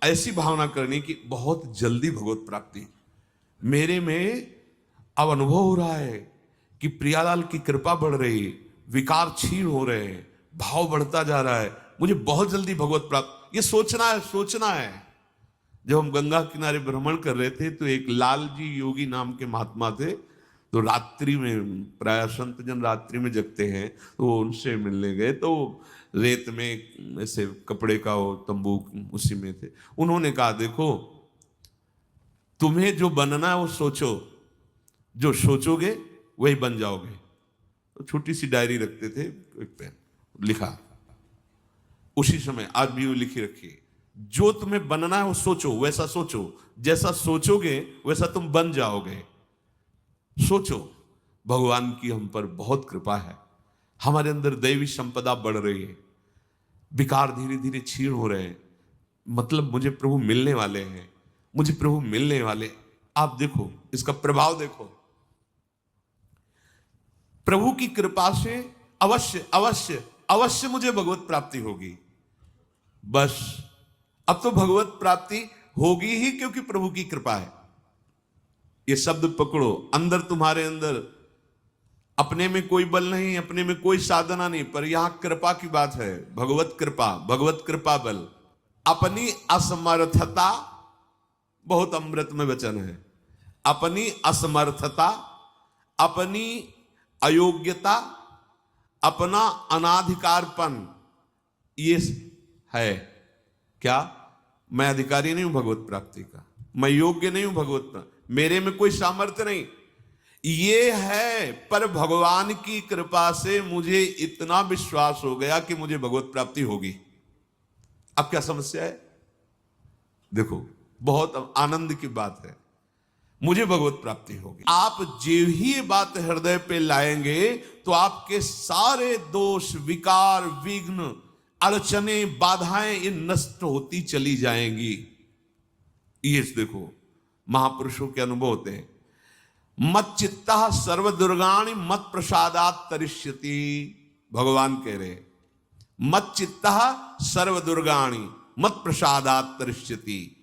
ऐसी भावना करनी कि बहुत जल्दी भगवत प्राप्ति मेरे में अब अनुभव हो रहा है कि प्रियालाल की कृपा बढ़ रही, विकार क्षीण हो रहे हैं, भाव बढ़ता जा रहा है, मुझे बहुत जल्दी भगवत प्राप्त, ये सोचना है, सोचना है। जब हम गंगा किनारे भ्रमण कर रहे थे तो एक लाल जी योगी नाम के महात्मा थे, तो रात्रि में, प्राय संत जन रात्रि में जगते हैं, तो उनसे मिलने गए, तो रेत में ऐसे कपड़े का वो तंबू उसी में थे। उन्होंने कहा देखो, तुम्हें जो बनना है वो सोचो, जो सोचोगे वही बन जाओगे। तो छोटी सी डायरी रखते थे, एक पेन लिखा, उसी समय आज भी वो लिखी रखी, जो तुम्हें बनना है वो सोचो, वैसा सोचो, जैसा सोचोगे वैसा तुम बन जाओगे। सोचो, भगवान की हम पर बहुत कृपा है, हमारे अंदर दैवी संपदा बढ़ रही है, विकार धीरे धीरे क्षीण हो रहे हैं, मतलब मुझे प्रभु मिलने वाले हैं, मुझे प्रभु मिलने वाले। आप देखो इसका प्रभाव देखो, प्रभु की कृपा से अवश्य अवश्य अवश्य मुझे भगवत प्राप्ति होगी। बस अब तो भगवत प्राप्ति होगी ही, क्योंकि प्रभु की कृपा है। ये शब्द पकड़ो, अंदर तुम्हारे अंदर अपने में कोई बल नहीं, अपने में कोई साधना नहीं, पर यहां कृपा की बात है, भगवत कृपा, भगवत कृपा बल। अपनी असमर्थता, बहुत अमृत में वचन है, अपनी असमर्थता, अपनी अयोग्यता, अपना अनाधिकारपन, ये है क्या, मैं अधिकारी नहीं हूं भगवत प्राप्ति का, मैं योग्य नहीं हूं भगवत प्राप्ति, मेरे में कोई सामर्थ्य नहीं, ये है। पर भगवान की कृपा से मुझे इतना विश्वास हो गया कि मुझे भगवत प्राप्ति होगी। अब क्या समस्या है? देखो, बहुत आनंद की बात है, मुझे भगवत प्राप्ति होगी। आप जो ही ये बात हृदय पे लाएंगे तो आपके सारे दोष, विकार, विघ्न, अड़चने, बाधाएं ये नष्ट होती चली जाएंगी। ये देखो महापुरुषों के अनुभव होते हैं, मत चित्ता सर्व दुर्गाणि मत प्रसादात तरिष्यति। भगवान कह रहे मत चित्ता सर्व दुर्गाणि मत प्रसादात तरिष्यति।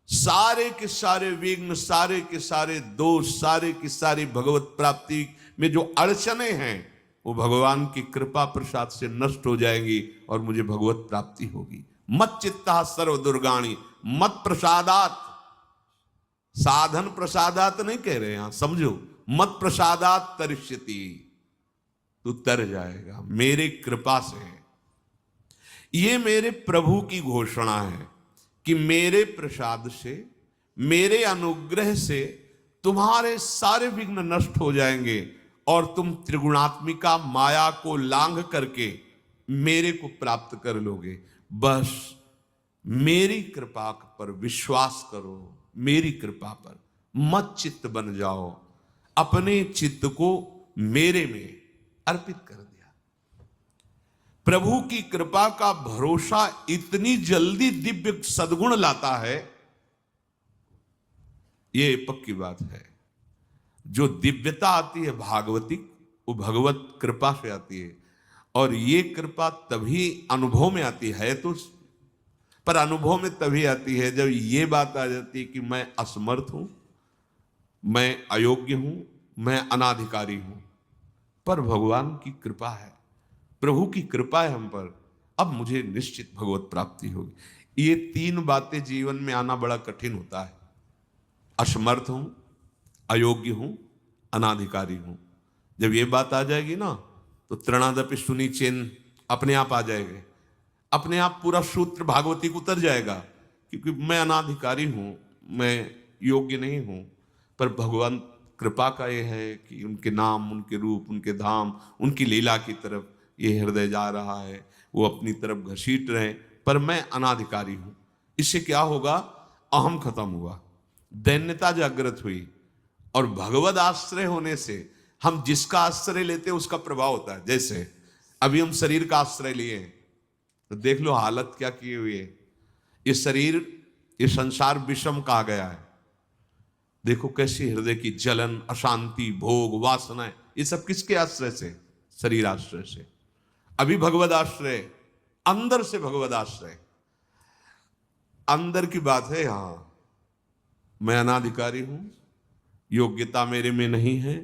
सारे के सारे विघ्न, सारे के सारे दोष, सारे की सारी भगवत प्राप्ति में जो अड़चने हैं वो भगवान की कृपा प्रसाद से नष्ट हो जाएंगी और मुझे भगवत प्राप्ति होगी। मत चित्ता सर्व दुर्गाणि मत प्रसादात, साधन प्रसादात नहीं कह रहे, यहां समझो, मत प्रसादात तरिष्यति, तू तर जाएगा मेरे कृपा से। ये मेरे प्रभु की घोषणा है कि मेरे प्रसाद से, मेरे अनुग्रह से तुम्हारे सारे विघ्न नष्ट हो जाएंगे और तुम त्रिगुणात्मिका माया को लांघ करके मेरे को प्राप्त कर लोगे। बस मेरी कृपा पर विश्वास करो, मेरी कृपा पर मत चित्त बन जाओ, अपने चित्त को मेरे में अर्पित कर दिया। प्रभु की कृपा का भरोसा इतनी जल्दी दिव्य सद्गुण लाता है, ये पक्की बात है। जो दिव्यता आती है भागवतिक, वो भगवत कृपा से आती है, और ये कृपा तभी अनुभव में आती है, तो पर अनुभव में तभी आती है जब ये बात आ जाती है कि मैं असमर्थ हूं, मैं अयोग्य हूं, मैं अनाधिकारी हूं, पर भगवान की कृपा है, प्रभु की कृपा है हम पर, अब मुझे निश्चित भगवत प्राप्ति होगी। ये तीन बातें जीवन में आना बड़ा कठिन होता है, असमर्थ हूं, अयोग्य हूं, अनाधिकारी हूं। जब ये बात आ जाएगी ना तो तृणादपि सुनी चेन अपने आप आ जाएंगे, अपने आप पूरा सूत्र भागवती को उतर जाएगा, क्योंकि मैं अनाधिकारी हूं, मैं योग्य नहीं हूं, पर भगवान कृपा का ये है कि उनके नाम, उनके रूप, उनके धाम, उनकी लीला की तरफ ये हृदय जा रहा है, वो अपनी तरफ घसीट रहे, पर मैं अनाधिकारी हूं। इससे क्या होगा? अहम खत्म हुआ, दैन्यता जागृत हुई, और भगवद आश्रय होने से हम जिसका आश्रय लेते हैं उसका प्रभाव होता है। जैसे अभी हम शरीर का आश्रय लिए हैं, तो देख लो हालत क्या किए हुए है। ये शरीर, ये संसार विषम कहा गया है, देखो कैसी हृदय की जलन, अशांति, भोग, वासनाएं, ये सब किसके आश्रय से? शरीर आश्रय से। अभी भगवद आश्रय, अंदर से भगवद आश्रय, अंदर की बात है। यहां मैं अनाधिकारी हूं, योग्यता मेरे में नहीं है,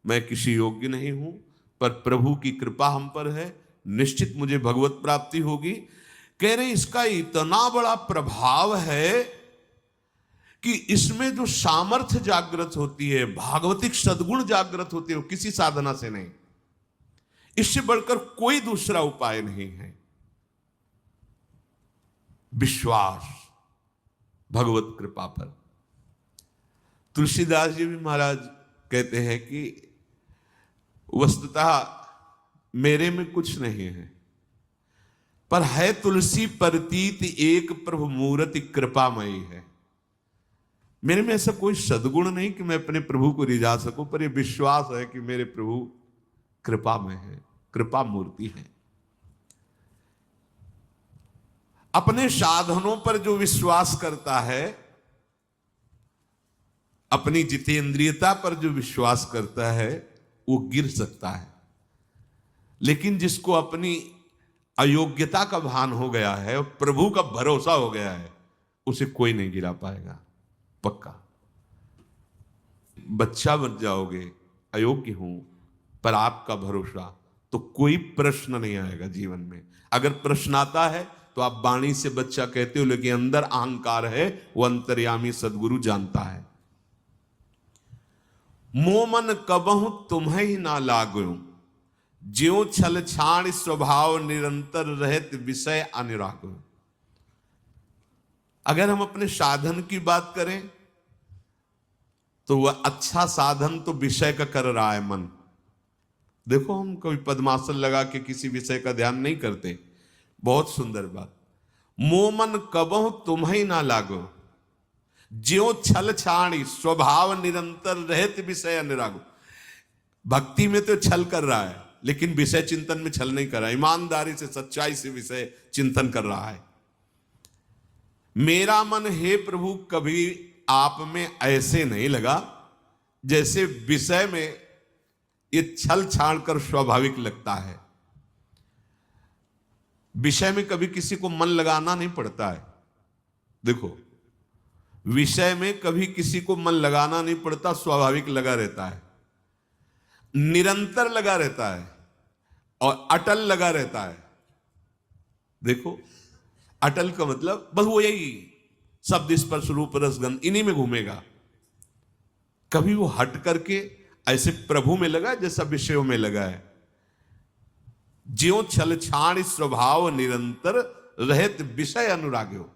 मैं किसी योग्य नहीं हूं, पर प्रभु की कृपा हम पर है, निश्चित मुझे भगवत प्राप्ति होगी। कह रहे इसका इतना बड़ा प्रभाव है कि इसमें जो सामर्थ्य जागृत होती है, भागवतिक सद्गुण जागृत होती है, वो किसी साधना से नहीं, इससे बढ़कर कोई दूसरा उपाय नहीं है। विश्वास भगवत कृपा पर। तुलसीदास जी भी महाराज कहते हैं कि वस्तुतः मेरे में कुछ नहीं है, पर है तुलसी प्रतीत एक प्रभु मूर्ति कृपामयी है। मेरे में ऐसा कोई सद्गुण नहीं कि मैं अपने प्रभु को रिझा सकूं, पर यह विश्वास है कि मेरे प्रभु कृपामय है, कृपा मूर्ति है। अपने साधनों पर जो विश्वास करता है, अपनी जितेंद्रियता पर जो विश्वास करता है, वो गिर सकता है। लेकिन जिसको अपनी अयोग्यता का भान हो गया है और प्रभु का भरोसा हो गया है, उसे कोई नहीं गिरा पाएगा, पक्का। बच्चा बन जाओगे, अयोग्य हूं, पर आपका भरोसा, तो कोई प्रश्न नहीं आएगा जीवन में। अगर प्रश्न आता है तो आप वाणी से बच्चा कहते हो, लेकिन अंदर अहंकार है, वो अंतर्यामी सदगुरु जानता है। मोमन कबहु तुम्हें ही ना लागू, ज्यों छल छाण स्वभाव निरंतर रहत विषय अनुराग। अगर हम अपने साधन की बात करें तो वह अच्छा साधन तो विषय का कर रहा है मन। देखो, हम कभी पद्मासन लगा के किसी विषय का ध्यान नहीं करते। बहुत सुंदर बात। मोमन कबहु तुम्हें ना लागो, ज्यों छल छाणी स्वभाव निरंतर रहत विषय अनुराग। भक्ति में तो छल कर रहा है, लेकिन विषय चिंतन में छल नहीं कर रहा है, ईमानदारी से सच्चाई से विषय चिंतन कर रहा है। मेरा मन हे प्रभु कभी आप में ऐसे नहीं लगा जैसे विषय में ये छल छाड़ कर स्वाभाविक लगता है। विषय में कभी किसी को मन लगाना नहीं पड़ता है। देखो, विषय में कभी किसी को मन लगाना नहीं पड़ता, स्वाभाविक लगा रहता है, निरंतर लगा रहता है और अटल लगा रहता है। देखो, अटल का मतलब बस वो यही शब्द स्पर्श रूप रस गंध, इन्हीं में घूमेगा। कभी वो हट करके ऐसे प्रभु में लगा जैसा विषयों में लगा है। ज्यों छल छाण स्वभाव निरंतर रहत विषय अनुराग्यो।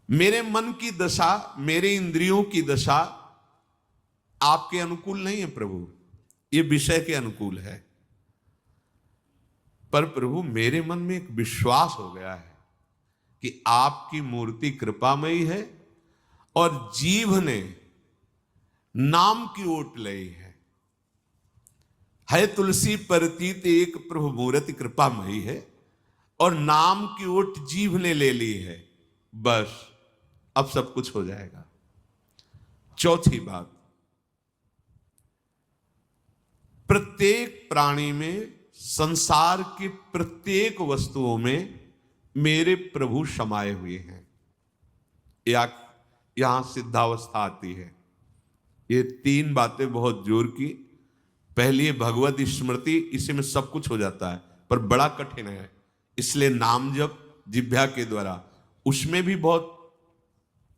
मेरे मन की दशा, मेरे इंद्रियों की दशा आपके अनुकूल नहीं है प्रभु, ये विषय के अनुकूल है। पर प्रभु मेरे मन में एक विश्वास हो गया है कि आपकी मूर्ति कृपामयी है और जीव ने नाम की ओट ली है तुलसी प्रतीत एक प्रभु मूर्ति कृपामयी है, और नाम की ओट जीव ने ले ली है। बस अब सब कुछ हो जाएगा। चौथी बात, प्रत्येक प्राणी में, संसार की प्रत्येक वस्तुओं में मेरे प्रभु समाये हुए हैं। यहां सिद्धावस्था आती है। ये तीन बातें बहुत जोर की। पहली भगवत स्मृति, इसी में सब कुछ हो जाता है, पर बड़ा कठिन है। इसलिए नाम जप जिह्वा के द्वारा, उसमें भी बहुत,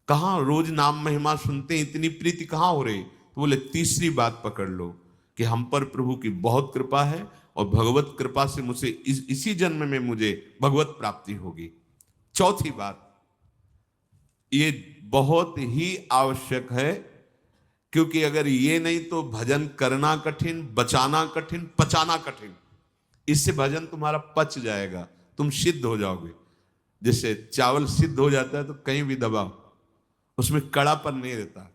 कहां रोज नाम महिमा सुनते हैं, इतनी प्रीति कहां हो रही। तो बोले तीसरी बात पकड़ लो कि हम पर प्रभु की बहुत कृपा है और भगवत कृपा से मुझे इसी जन्म में मुझे भगवत प्राप्ति होगी। चौथी बात, ये बहुत ही आवश्यक है, क्योंकि अगर ये नहीं तो भजन करना कठिन, बचाना कठिन, पचाना कठिन। इससे भजन तुम्हारा पच जाएगा, तुम सिद्ध हो जाओगे। जैसे चावल सिद्ध हो जाता है तो कहीं भी दबाओ, उसमें कड़ापन नहीं रहता।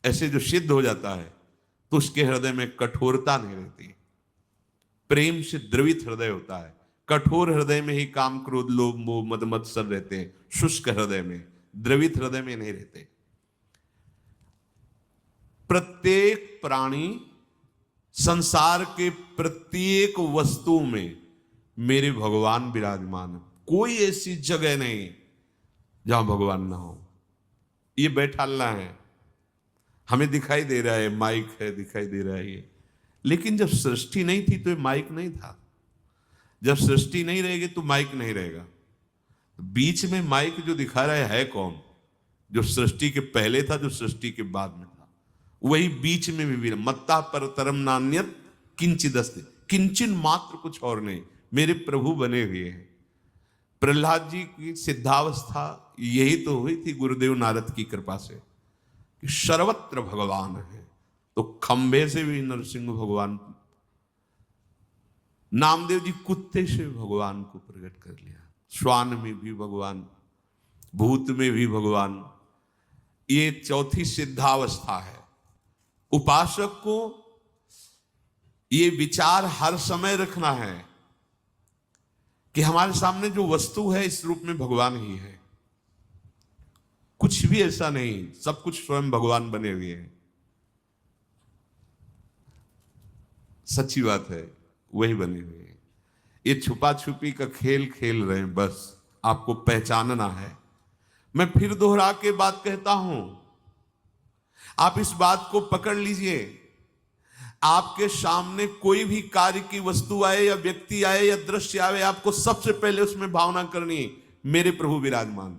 ऐसे जो सिद्ध हो जाता है तो उसके हृदय में कठोरता नहीं रहती। प्रेम से द्रवित हृदय होता है। कठोर हृदय में ही काम क्रोध लोभ मोह मद मत्सर रहते हैं, शुष्क हृदय में, द्रवित हृदय में नहीं रहते। प्रत्येक प्राणी, संसार के प्रत्येक वस्तु में मेरे भगवान विराजमान है। कोई ऐसी जगह नहीं जहां भगवान ना हो। ये बैठालना है। हमें दिखाई दे रहा है माइक है, दिखाई दे रहा है ये, लेकिन जब सृष्टि नहीं थी तो ये माइक नहीं था। जब सृष्टि नहीं रहेगी तो माइक नहीं रहेगा। बीच में माइक जो दिखा रहा है कौन? जो सृष्टि के पहले था, जो सृष्टि के बाद में था, वही बीच में भी मत्ता पर तरम नान्यत किंचिदस्ति, किंचन मात्र कुछ और नहीं, मेरे प्रभु बने हुए हैं। प्रहलाद जी की सिद्धावस्था यही तो हुई थी गुरुदेव नारद की कृपा से कि सर्वत्र भगवान है। तो खंबे से भी नरसिंह भगवान, नामदेव जी कुत्ते से भगवान को प्रकट कर लिया, श्वान में भी भगवान, भूत में भी भगवान। ये चौथी सिद्धावस्था है। उपासक को ये विचार हर समय रखना है कि हमारे सामने जो वस्तु है इस रूप में भगवान ही है, कुछ भी ऐसा नहीं, सब कुछ स्वयं भगवान बने हुए हैं। सच्ची बात है, वही बने हुए हैं। ये छुपा छुपी का खेल खेल रहे हैं, बस आपको पहचानना है। मैं फिर दोहरा के बात कहता हूं, आप इस बात को पकड़ लीजिए। आपके सामने कोई भी कार्य की वस्तु आए या व्यक्ति आए या दृश्य आए, आपको सबसे पहले उसमें भावना करनी है मेरे प्रभु विराजमान।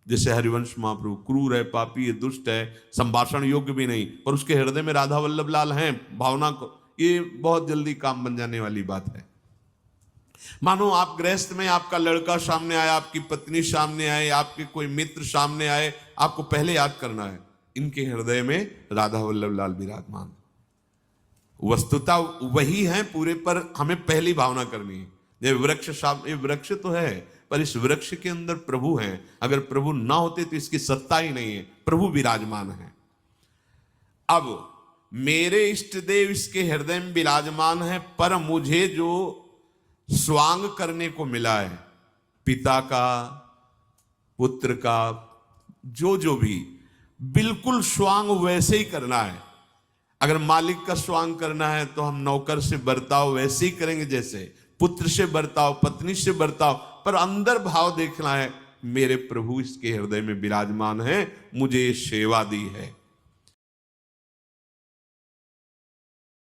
जैसे हरिवंश महाप्रभु क्रूर है, पापी है, दुष्ट है, संभाषण योग्य भी नहीं, पर उसके हृदय में राधा वल्लभ लाल हैं, भावना को, ये बहुत जल्दी काम बन जाने वाली बात है। मानो आप गृहस्थ में आपका लड़का सामने आया, आपकी पत्नी सामने आए, आपके कोई मित्र सामने आए, आपको पहले याद करना है इनके हृदय में राधा वल्लभ लाल विराजमान। वस्तुता वही है पूरे, पर हमें पहली भावना करनी है। ये वृक्ष सामने, ये वृक्ष तो है, पर इस वृक्ष के अंदर प्रभु हैं। अगर प्रभु ना होते तो इसकी सत्ता ही नहीं है, प्रभु विराजमान है। अब मेरे इष्ट देव इसके हृदय में विराजमान है, पर मुझे जो स्वांग करने को मिला है, पिता का, पुत्र का, जो भी, बिल्कुल स्वांग वैसे ही करना है। अगर मालिक का स्वांग करना है तो हम नौकर से बर्ताव वैसे ही करेंगे, जैसे पुत्र से बर्ताव, पत्नी से बर्ताव, पर अंदर भाव देखना है मेरे प्रभु इसके हृदय में विराजमान है, मुझे सेवा दी है।